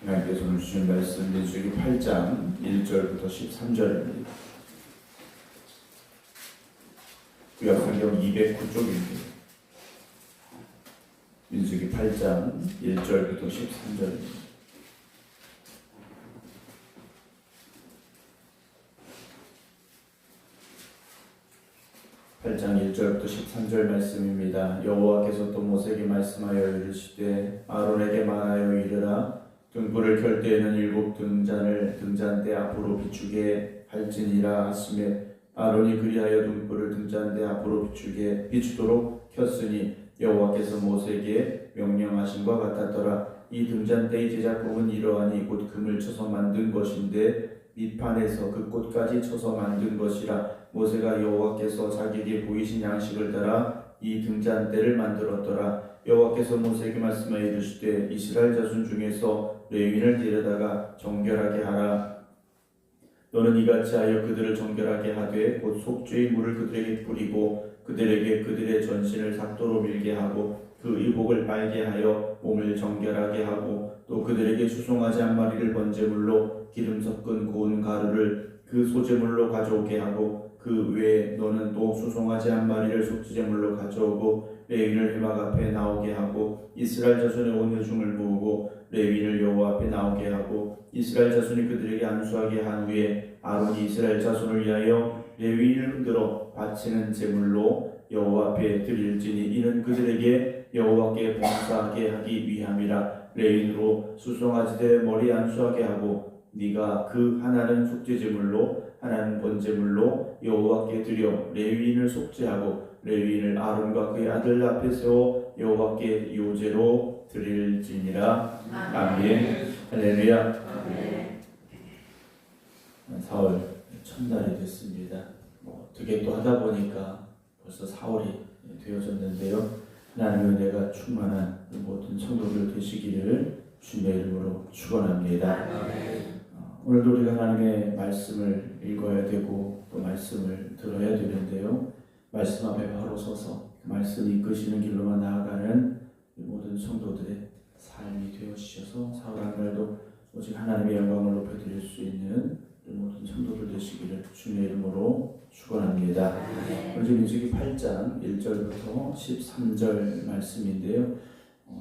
하나님께서 오늘 주신 말씀 민수기 8장 1절부터 13절입니다. 구약성경 209쪽입니다. 민수기 8장 1절부터 13절입니다. (8장 1절부터 13절) 말씀입니다. 여호와께서 또 모세에게 말씀하여 이르시되 아론에게 말하여 이르라. 등불을 켤 때에는 7 등잔을 등잔대 앞으로 비추게 할지니라 하시매 아론이 그리하여 등불을 등잔대 앞으로 비추도록 켰으니 여호와께서 모세에게 명령하신 것 같았더라. 이 등잔대의 제작법은 이러하니 곧 금을 쳐서 만든 것인데 밑판에서 그 꽃까지 쳐서 만든 것이라. 모세가 여호와께서 자기에게 보이신 양식을 따라 이 등잔대를 만들었더라. 여호와께서 모세에게 말씀하여 이르시되 이스라엘 자손 중에서 레위인을 데려다가 정결하게 하라. 너는 이같이 하여 그들을 정결하게 하되 곧 속죄의 물을 그들에게 뿌리고 그들에게 그들의 전신을 삭도로 밀게 하고 그 의복을 빨게 하여 몸을 정결하게 하고 또 그들에게 수송아지 한 마리를 번제물로 기름 섞은 고운 가루를 그 소제물로 가져오게 하고 그 외에 너는 또 수송아지 한 마리를 속죄제물로 가져오고 레위인을 회막 앞에 나오게 하고 이스라엘 자손의 온 회중을 모으고 레위인을 여호와 앞에 나오게 하고 이스라엘 자손이 그들에게 안수하게 한 후에 아론이 이스라엘 자손을 위하여 레위인을 흔들어 바치는 제물로 여호와 앞에 드릴지니 이는 그들에게 여호와께 봉사하게 하기 위함이라. 레위인으로 수송아지들의 머리 안수하게 하고 네가 그 하나는 속죄제물로 하나는 번제물로 여호와께 드려 레위인을 속죄하고 레위인을 아론과 그의 아들 앞에 세워 여호와께 요제로 드릴지니라. 아멘. 할렐루야. 아멘. 4월 첫날이 됐습니다. 어떻게 또 하다 보니까 벌써 4월이 되어졌는데요. 하나님의 은혜가 충만한 모든 성도들 되시기를 주님의 이름으로 축원합니다. 오늘도 우리가 하나님의 말씀을 읽어야 되고 또 말씀을 들어야 되는데요. 말씀 앞에 바로 서서 말씀 이끄시는 길로만 나아가는 모든 성도들의 삶이 되어 주셔서 4월 한 달도 오직 하나님의 영광을 높여드릴 수 있는 모든 성도들 되시기를 주님의 이름으로 축원합니다. 오늘 민수기 8장 1절부터 13절 말씀인데요.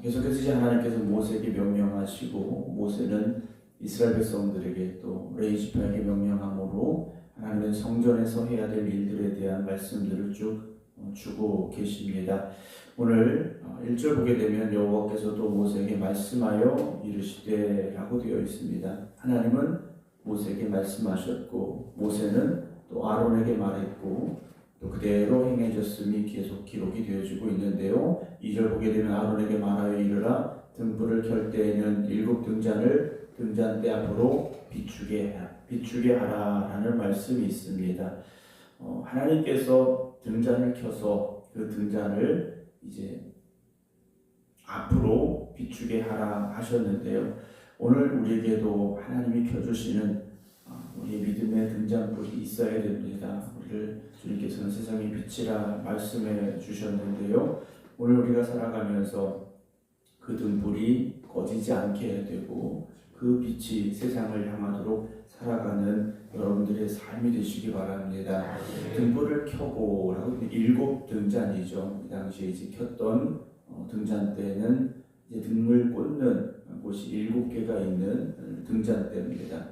계속해서 이제 하나님께서 모세에게 명령하시고 모세는 이스라엘 백성들에게 또 레위 지파에게 명령함으로 하나님의 성전에서 해야 될 일들에 대한 말씀들을 쭉 주고 계십니다. 오늘 1절 보게 되면 여호와께서도 모세에게 말씀하여 이르시되 라고 되어 있습니다. 하나님은 모세에게 말씀하셨고 모세는 또 아론에게 말했고 또 그대로 행해졌음이 계속 기록이 되어지고 있는데요. 2절 보게 되면 아론에게 말하여 이르라. 등불을 켤 때에는 7 등잔을 등잔대 앞으로 비추게 하라 라는 말씀이 있습니다. 하나님께서 등잔을 켜서 그 등잔을 이제 앞으로 비추게 하라 하셨는데요. 오늘 우리에게도 하나님이 켜주시는 우리 믿음의 등잔불이 있어야 됩니다. 우리를 주님께서는 세상의 빛이라 말씀해 주셨는데요. 오늘 우리가 살아가면서 그 등불이 꺼지지 않게 해야 되고 그 빛이 세상을 향하도록 살아가는 여러분들의 삶이 되시기 바랍니다. 등불을 켜고 라고 7 등잔이죠. 이 당시에 이제 켰던 등잔대는 이제 등을 꽂는 곳이 7개가 있는 등잔대입니다.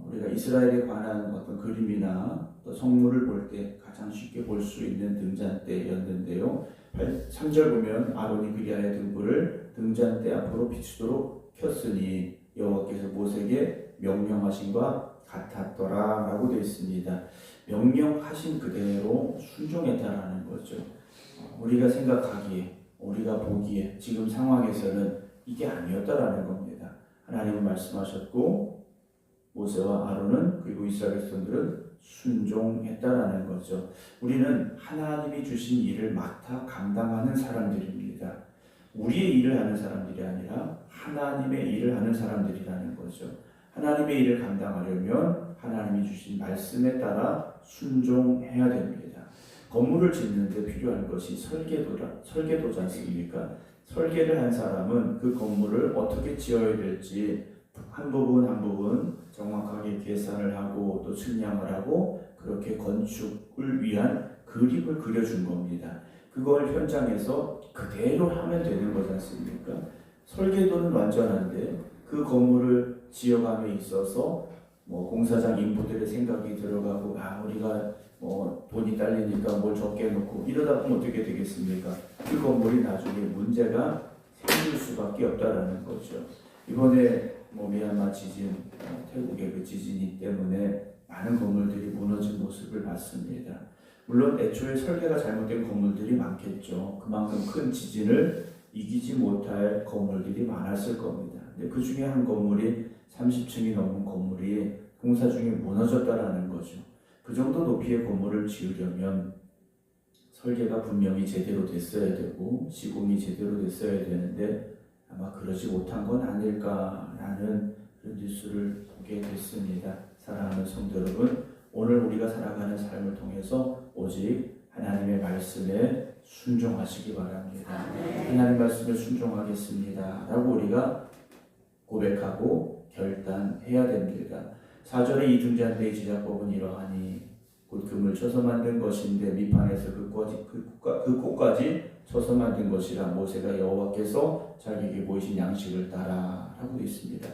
우리가 이스라엘에 관한 어떤 그림이나 또 성물을 볼 때 가장 쉽게 볼 수 있는 등잔대였는데요. 3절 보면 아론이 그리하여 등불을 등잔대 앞으로 비추도록 켰으니 여호와께서 모세에게 명령하신 것 같았더라 라고 되어 있습니다. 명령하신 그대로 순종했다라는 거죠. 우리가 생각하기에 우리가 보기에 지금 상황에서는 이게 아니었다라는 겁니다. 하나님은 말씀하셨고 모세와 아론은 그리고 이스라엘 백성들은 순종했다라는 거죠. 우리는 하나님이 주신 일을 맡아 감당하는 사람들입니다. 우리의 일을 하는 사람들이 아니라 하나님의 일을 하는 사람들이라는 거죠. 하나님의 일을 감당하려면 하나님이 주신 말씀에 따라 순종해야 됩니다. 건물을 짓는데 필요한 것이 설계도지 않습니까? 설계를 한 사람은 그 건물을 어떻게 지어야 될지 한 부분 한 부분 정확하게 계산을 하고 또 측량을 하고 그렇게 건축을 위한 그림을 그려준 겁니다. 그걸 현장에서 그대로 하면 되는 거지 않습니까? 설계도는 완전한데 그 건물을 지어감에 있어서 공사장 인부들의 생각이 들어가고 우리가 돈이 딸리니까 뭘 적게 놓고 이러다 보면 어떻게 되겠습니까? 그 건물이 나중에 문제가 생길 수밖에 없다라는 거죠. 이번에 미얀마 지진, 태국의 그 지진이 때문에 많은 건물들이 무너진 모습을 봤습니다. 물론 애초에 설계가 잘못된 건물들이 많겠죠. 그만큼 큰 지진을 이기지 못할 건물들이 많았을 겁니다. 근데 그 중에 한 건물이 30층이 넘은 건물이 공사 중에 무너졌다라는 거죠. 그 정도 높이의 건물을 지으려면 설계가 분명히 제대로 됐어야 되고 시공이 제대로 됐어야 되는데 아마 그러지 못한 건 아닐까라는 그런 뉴스를 보게 됐습니다. 사랑하는 성도 여러분, 오늘 우리가 살아가는 삶을 통해서 오직 하나님의 말씀에 순종하시기 바랍니다. 하나님 말씀에 순종하겠습니다 라고 우리가 고백하고 결단해야 됩니다. 4절에 이 등잔대의 제작법은 이러하니 곧 금을 쳐서 만든 것인데 밑판에서 그 꽃까지 쳐서 만든 것이라 모세가 여호와께서 자기에게 보이신 양식을 따라 하고 있습니다.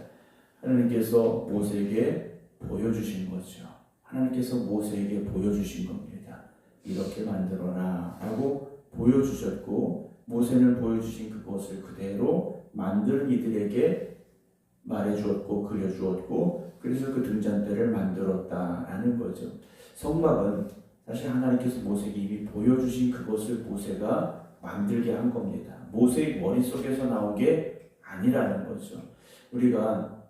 하나님께서 모세에게 보여주신 거죠. 하나님께서 모세에게 보여주신 겁니다. 이렇게 만들어라 라고 보여주셨고 모세는 보여주신 그것을 그대로 만들 이들에게 말해주었고 그려주었고 그래서 그 등잔대를 만들었다라는 거죠. 성막은 사실 하나님께서 모세에게 이미 보여주신 그것을 모세가 만들게 한 겁니다. 모세의 머릿속에서 나온 게 아니라는 거죠. 우리가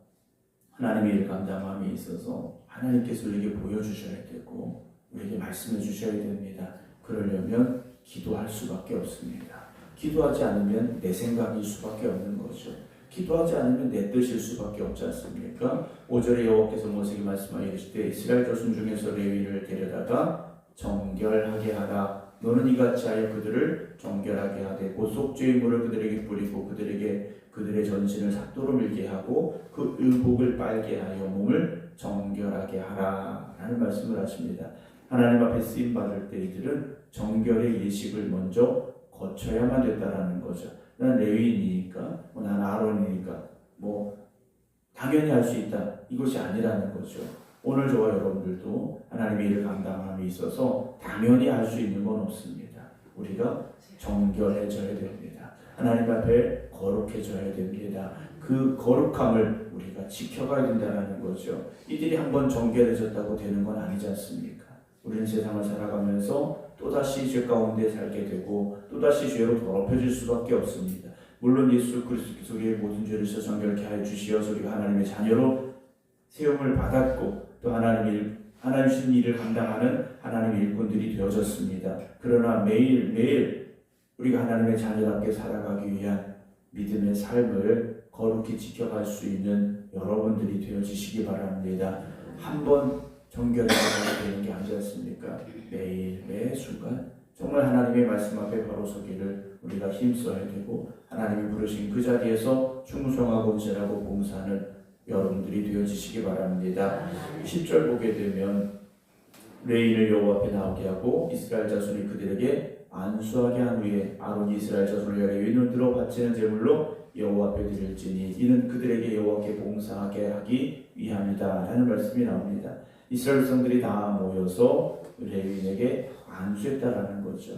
하나님의 일 감당함에 있어서 하나님께서 우리에게 보여주셔야 되고 우리에게 말씀해 주셔야 됩니다. 그러려면 기도할 수밖에 없습니다. 기도하지 않으면 내 생각일 수밖에 없는 거죠. 기도하지 않으면 내 뜻일 수밖에 없지 않습니까? 5절에 여호와께서 모세에게 말씀하여 이르시되 이스라엘 자손 중에서 레위인을 데려다가 정결하게 하라. 너는 이같이 하여 그들을 정결하게 하되 보속죄의 물을 그들에게 뿌리고 그들의 전신을 삭도로 밀게 하고 그 의복을 빨게 하여 몸을 정결하게 하라 라는 말씀을 하십니다. 하나님 앞에 쓰임 받을 때 이들은 정결의 예식을 먼저 거쳐야만 됐다라는 거죠. 난 레위인이니까 난 아론이니까 당연히 할 수 있다 이것이 아니라는 거죠. 오늘 저와 여러분들도 하나님의 일을 감당함에 있어서 당연히 할 수 있는 건 없습니다. 우리가 정결해져야 됩니다. 하나님 앞에 거룩해져야 됩니다. 그 거룩함을 우리가 지켜가야 된다는 거죠. 이들이 한번 정결해졌다고 되는 건 아니지 않습니까? 우리는 세상을 살아가면서 또다시 죄 가운데 살게 되고 또다시 죄로 더럽혀질 수밖에 없습니다. 물론 예수 그리스도께서 우리의 모든 죄를 씻어 정결케 하여 주시어서 우리가 하나님의 자녀로 세움을 받았고 또 하나님 주신 일을 감당하는 하나님의 일꾼들이 되어졌습니다. 그러나 매일매일 우리가 하나님의 자녀답게 살아가기 위한 믿음의 삶을 거룩히 지켜갈 수 있는 여러분들이 되어지시기 바랍니다. 한번 정결해져야 되는 게 아니지 않습니까? 매일 매 순간 정말 하나님의 말씀 앞에 바로 서기를 우리가 힘써야 되고 하나님이 부르신 그 자리에서 충성하고 절하고 봉사하는 여러분들이 되어지시기 바랍니다. 10절 보게 되면 레위인을 여호와 앞에 나오게 하고 이스라엘 자손이 그들에게 안수하게 한 후에 아론이 이스라엘 자손을 레위인을 들어 바치는 제물로 여호와 앞에 드릴지니 이는 그들에게 여호와께 봉사하게 하기 위함이다 라는 말씀이 나옵니다. 이스라엘 백성들이 다 모여서 레위인에게 안수했다라는 거죠.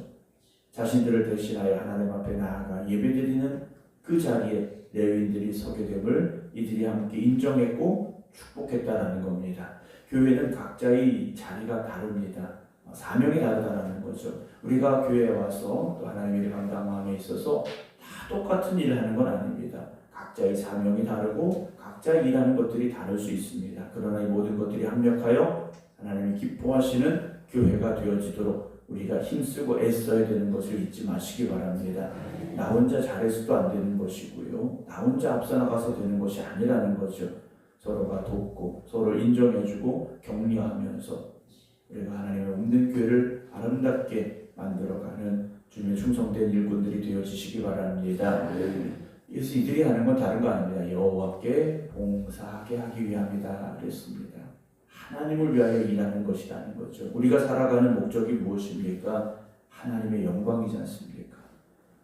자신들을 대신하여 하나님 앞에 나아가 예배드리는 그 자리에 레위인들이 서게 됨을 이들이 함께 인정했고 축복했다라는 겁니다. 교회는 각자의 자리가 다릅니다. 사명이 다르다라는 거죠. 우리가 교회에 와서 또 하나님의 일을 감당함에 있어서 다 똑같은 일을 하는 건 아닙니다. 각자의 사명이 다르고 각자 일하는 것들이 다를 수 있습니다. 그러나 이 모든 것들이 합력하여 하나님이 기뻐하시는 교회가 되어지도록 우리가 힘쓰고 애써야 되는 것을 잊지 마시기 바랍니다. 나 혼자 잘해서도 안 되는 것이고요. 나 혼자 앞서 나가서 되는 것이 아니라는 거죠. 서로가 돕고 서로를 인정해주고 격려하면서 우리가 하나님의 없는 교회를 아름답게 만들어가는 주님의 충성된 일꾼들이 되어지시기 바랍니다. 그래서 이들이 하는 건 다른 거 아닙니다. 여호와께 봉사하게 하기 위함이다 그랬습니다. 하나님을 위하여 일하는 것이라는 거죠. 우리가 살아가는 목적이 무엇입니까? 하나님의 영광이지 않습니까?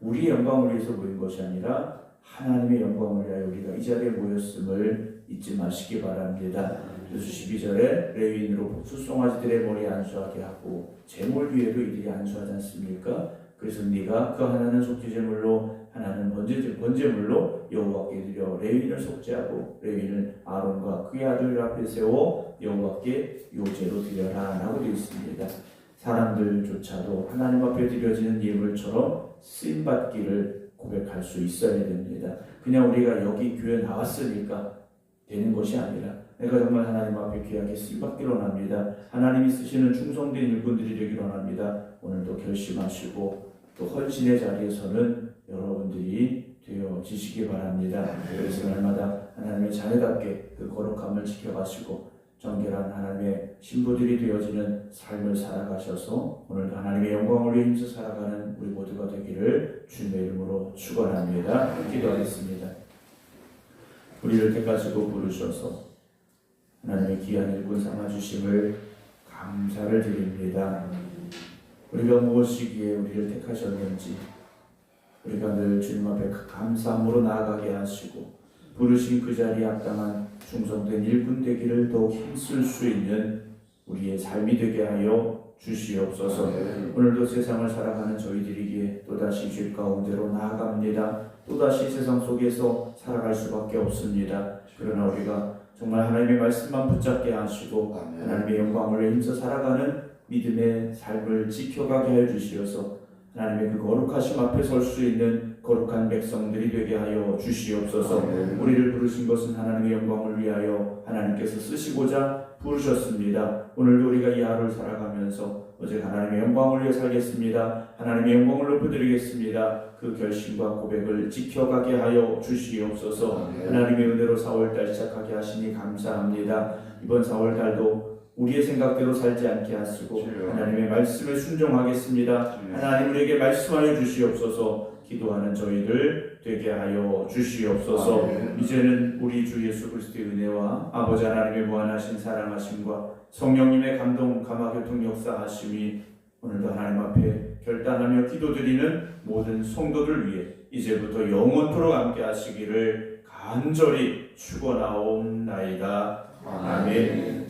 우리의 영광을 위해서 모인 것이 아니라 하나님의 영광을 위하여 우리가 이 자리에 모였음을 잊지 마시기 바랍니다. 그래서 12절에 레위인으로 수송아지들의 머리에 안수하게 하고 제물 위에도 이들이 안수하지 않습니까? 그래서 네가 그 하나는 속죄제물로 하나는 번제물로 여호와께 드려 레위인을 속죄하고 레위인을 아론과 그의 아들 앞에 세워 여호와께 요제로 드려라 라고 되어 있습니다. 사람들조차도 하나님 앞에 드려지는 예물처럼 쓰임받기를 고백할 수 있어야 됩니다. 그냥 우리가 여기 교회 나왔으니까 되는 것이 아니라 내가 정말 하나님 앞에 귀하게 쓰임받기를 원합니다. 하나님이 쓰시는 충성된 일꾼들이 되기를 원합니다. 오늘도 결심하시고 또 헌신의 자리에서는 여러분들이 되어지시기 바랍니다. 그래서 날마다 하나님의 자녀답게 그 거룩함을 지켜가시고 정결한 하나님의 신부들이 되어지는 삶을 살아가셔서 오늘도 하나님의 영광을 위해 힘써 살아가는 우리 모두가 되기를 주님의 이름으로 축원합니다. 기도하겠습니다. 우리를 택하시고 부르셔서 하나님의 귀한 일꾼 삼아주심을 감사를 드립니다. 우리가 무엇이기에 우리를 택하셨는지 우리가 늘 주님 앞에 감사함으로 나아가게 하시고 부르신 그 자리에 합당한 충성된 일꾼 되기를 더욱 힘쓸 수 있는 우리의 삶이 되게 하여 주시옵소서. 오늘도 세상을 살아가는 저희들에게 또다시 죄 가운데로 나아갑니다. 또다시 세상 속에서 살아갈 수밖에 없습니다. 그러나 우리가 정말 하나님의 말씀만 붙잡게 하시고 하나님의 영광을 위해 힘써 살아가는 믿음의 삶을 지켜가게 하여 주시어서 하나님의 그 거룩하심 앞에 설 수 있는 거룩한 백성들이 되게 하여 주시옵소서. 우리를 부르신 것은 하나님의 영광을 위하여 하나님께서 쓰시고자 부르셨습니다. 오늘도 우리가 이 하루를 살아가면서 오직 하나님의 영광을 위해 살겠습니다. 하나님의 영광을 높여드리겠습니다. 그 결심과 고백을 지켜가게 하여 주시옵소서. 하나님의 은혜로 4월달 시작하게 하시니 감사합니다. 이번 4월달도 우리의 생각대로 살지 않게 하시고 하나님의 말씀에 순종하겠습니다. 하나님 우리에게 말씀하여 주시옵소서. 기도하는 저희들 되게 하여 주시옵소서. 이제는 우리 주 예수 그리스도의 은혜와 아버지 하나님의 무한하신 사랑하심과 성령님의 감동 감화교통 역사하심이 오늘도 하나님 앞에 결단하며 기도드리는 모든 성도들 위해 이제부터 영원토록 함께 하시기를 간절히 축원하옵나이다. 아멘.